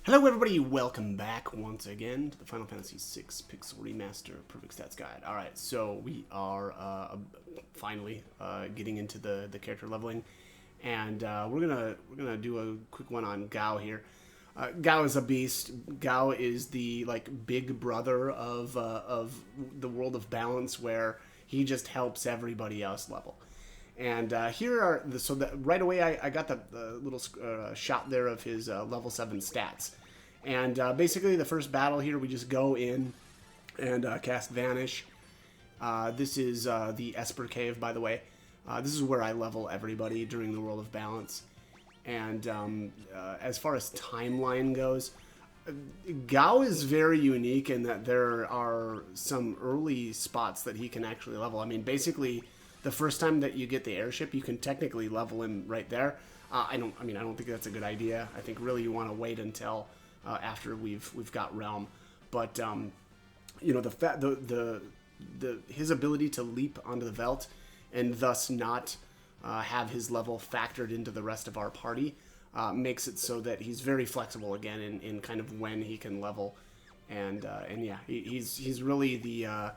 Hello everybody, welcome back once again to the Final Fantasy VI Pixel Remaster Perfect Stats Guide. Alright, so we are finally getting into the character leveling, and we're gonna do a quick one on Gao here. Gao is a beast. Gao is the big brother of the world of balance, where he just helps everybody else level. And here are right away I got the little shot there of his level 7 stats. And basically the first battle here, we just go in and cast Vanish. This is the Esper Cave, by the way. This is where I level everybody during the World of Balance. And as far as timeline goes, Gao is very unique in that there are some early spots that he can actually level. I mean, basically, the first time that you get the airship, you can technically level him right there. I don't think that's a good idea. I think really you want to wait until after we've got Realm. But his ability to leap onto the Veld and thus not have his level factored into the rest of our party makes it so that he's very flexible again in kind of when he can level, and yeah, he's really the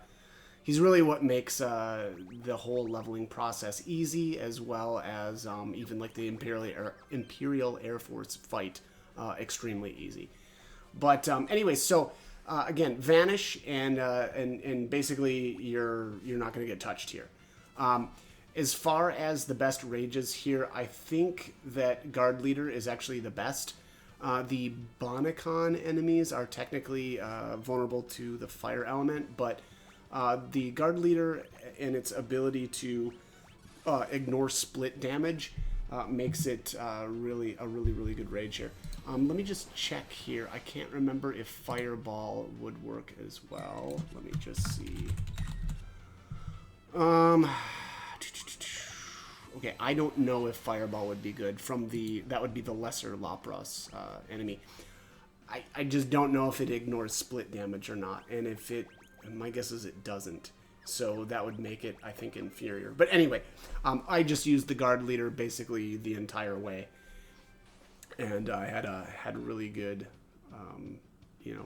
he's really what makes the whole leveling process easy, as well as even like the Imperial Air Force fight extremely easy. But anyway, so again, Vanish, and basically you're not going to get touched here. As far as the best rages here, I think that Guard Leader is actually the best. The Bonacon enemies are technically vulnerable to the fire element, but the Guard Leader and its ability to ignore split damage makes it really good rage here. Let me just check here. I can't remember if Fireball would work as well. Let me just see. Okay, I don't know if Fireball would be good that would be the lesser Lapras enemy. I just don't know if it ignores split damage or not, and if it, my guess is it doesn't. So that would make it, I think, inferior. But anyway, I just used the Guard Leader basically the entire way, and I had really good,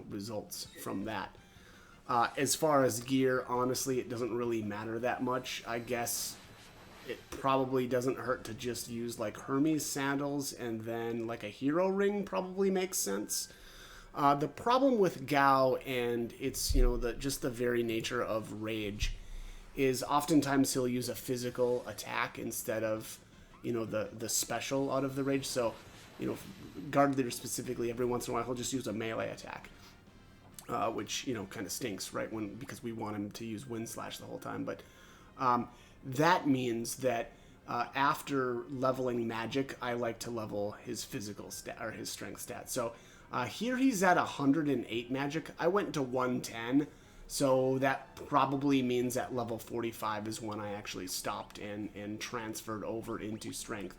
results from that. As far as gear, honestly, it doesn't really matter that much. I guess it probably doesn't hurt to just use like Hermes sandals, and then like a hero ring probably makes sense. The problem with Gao, and it's just the very nature of rage, is oftentimes he'll use a physical attack instead of the special out of the rage. So Guard Leader specifically, every once in a while he'll just use a melee attack, which kind of stinks, right? Because we want him to use Wind Slash the whole time. But that means that after leveling magic, I like to level his physical stat or his strength stat. So here he's at 108 magic. I went to 110, so that probably means at level 45 is when I actually stopped and transferred over into strength.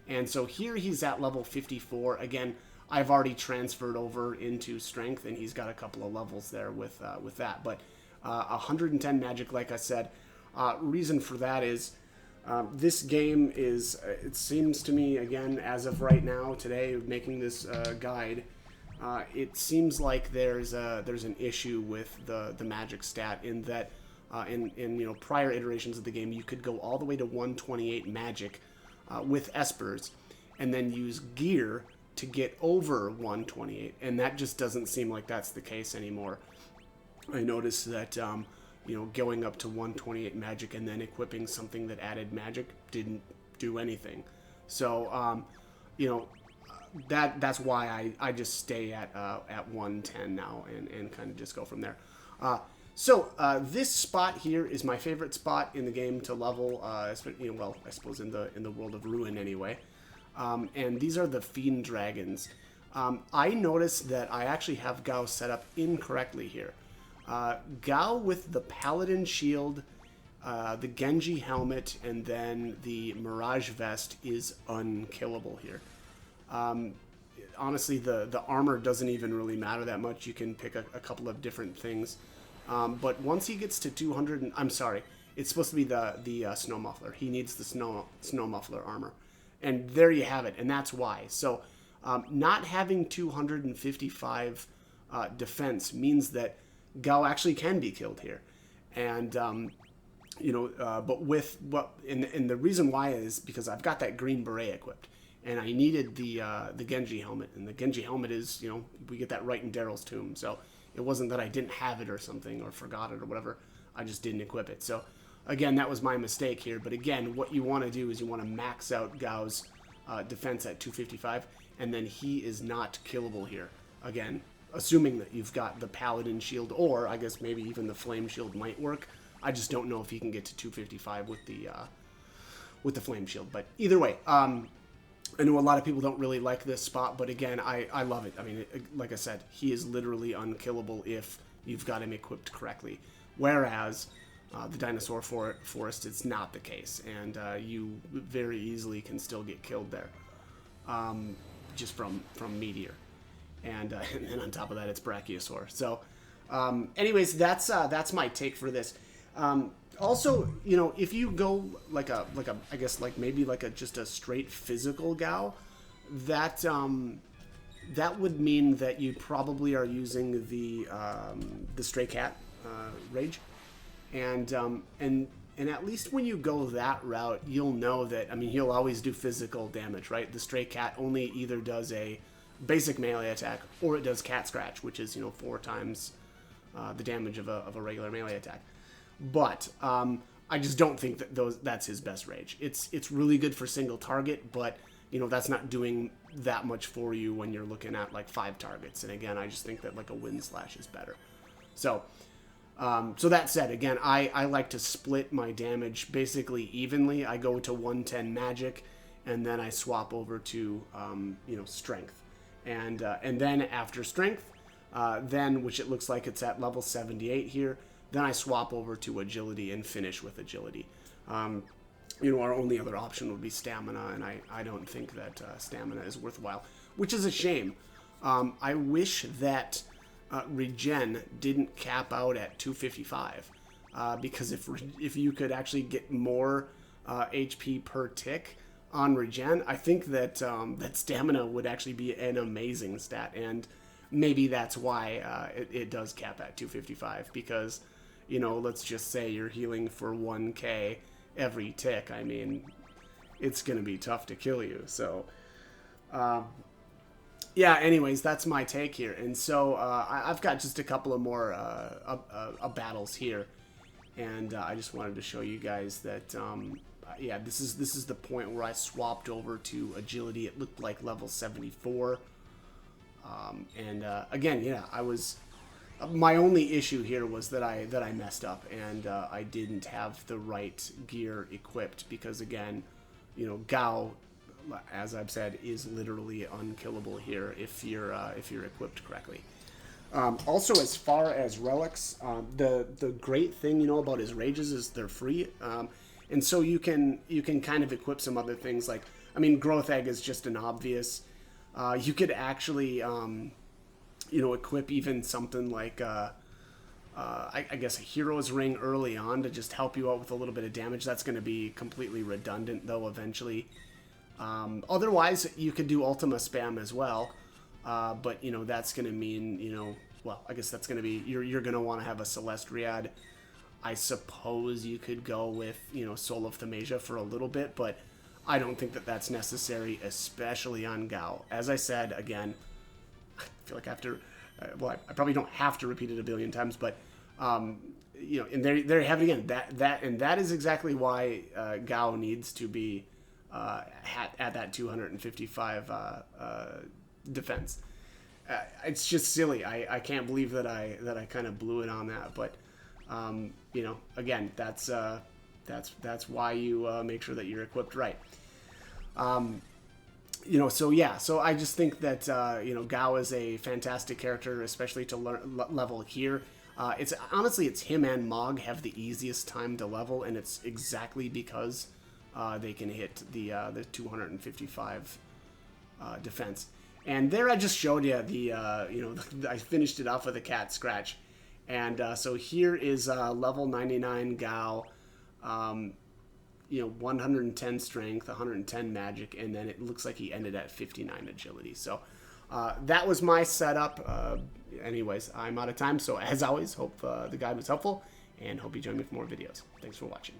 And so here he's at level 54. Again, I've already transferred over into strength, and he's got a couple of levels there with that. But 110 magic, like I said. Reason for that is this game is, it seems to me, again, as of right now, today, making this guide, it seems like there's an issue with the magic stat, in that in prior iterations of the game, you could go all the way to 128 magic with Espers, and then use gear to get over 128, and that just doesn't seem like that's the case anymore. I noticed that going up to 128 magic and then equipping something that added magic didn't do anything. So that's why I just stay at 110 now and kind of just go from there. So this spot here is my favorite spot in the game to level. Well, I suppose in the world of Ruin anyway. And these are the Fiend Dragons. I noticed that I actually have Gao set up incorrectly here. Gao with the Paladin Shield, the Genji Helmet, and then the Mirage Vest is unkillable here. Honestly, the armor doesn't even really matter that much. You can pick a couple of different things. But once he gets to 200, I'm sorry, it's supposed to be the Snow Muffler. He needs the Snow Muffler armor. And there you have it, and that's why. So Not having 255 defense means that Gao actually can be killed here. And, but with what, and the reason why is because I've got that green beret equipped. And I needed the Genji helmet, and the Genji helmet is, we get that right in Daryl's tomb. So it wasn't that I didn't have it or something or forgot it or whatever. I just didn't equip it. So again, that was my mistake here. But again, what you want to do is you want to max out Gao's defense at 255, and then he is not killable here. Again, assuming that you've got the Paladin shield, or I guess maybe even the Flame shield might work. I just don't know if he can get to 255 with the Flame shield. But either way, I know a lot of people don't really like this spot, but again, I love it. I mean, like I said, he is literally unkillable if you've got him equipped correctly. Whereas the Dinosaur Forest, it's not the case, and you very easily can still get killed there, just from Meteor. And then on top of that, it's Brachiosaur. So, anyways, that's my take for this. Also, if you go I guess maybe just a straight physical Gao, that would mean that you probably are using the Stray Cat Rage, and at least when you go that route, you'll know that he'll always do physical damage, right? The Stray Cat only either does a basic melee attack or it does Cat Scratch, which is 4 times the damage of a regular melee attack. But I just don't think that that's his best rage. It's really good for single target, but that's not doing that much for you when you're looking at 5 targets. And again, I just think that a Wind Slash is better. So that said, again, I like to split my damage basically evenly. I go to 110 magic, and then I swap over to strength, and then after strength, which it looks like it's at level 78 here. Then I swap over to agility and finish with agility. Our only other option would be stamina, and I don't think that stamina is worthwhile, which is a shame. I wish that regen didn't cap out at 255, because if you could actually get more HP per tick on regen, I think that that stamina would actually be an amazing stat, and maybe that's why it does cap at 255, because let's just say you're healing for 1k every tick. It's going to be tough to kill you. So, yeah, anyways, that's my take here. And so I've got just a couple of more battles here. And I just wanted to show you guys that, yeah, this is the point where I swapped over to agility. It looked like level 74. Again, yeah, my only issue here was that I messed up, and I didn't have the right gear equipped, because again, Gao, as I've said, is literally unkillable here if you're equipped correctly. Also, as far as relics, the great thing about his rages is they're free, and so you can kind of equip some other things like, Growth Egg is just an obvious. You could actually equip even something like, I guess, a Hero's Ring early on to just help you out with a little bit of damage. That's going to be completely redundant, though, eventually. Otherwise, you could do Ultima spam as well, but, that's going to mean, well, I guess that's going to be, you're going to want to have a Celestriad. I suppose you could go with, Soul of Thaumasia for a little bit, but I don't think that that's necessary, especially on Gao. As I said, again, I feel like I have to, well, I probably don't have to repeat it a billion times, but, and there you have it again. That is exactly why Gao needs to be at that 255 defense. It's just silly. I can't believe that I kind of blew it on that, but again, that's why you make sure that you're equipped right. So yeah, so I just think that, Gao is a fantastic character, especially to level here. It's him and Mog have the easiest time to level, and it's exactly because they can hit the 255 defense. And there I just showed you I finished it off with a Cat Scratch. And so here is level 99 Gao. 110 strength, 110 magic, and then it looks like he ended at 59 agility. So that was my setup. Anyways, I'm out of time. So as always, hope the guide was helpful, and hope you join me for more videos. Thanks for watching.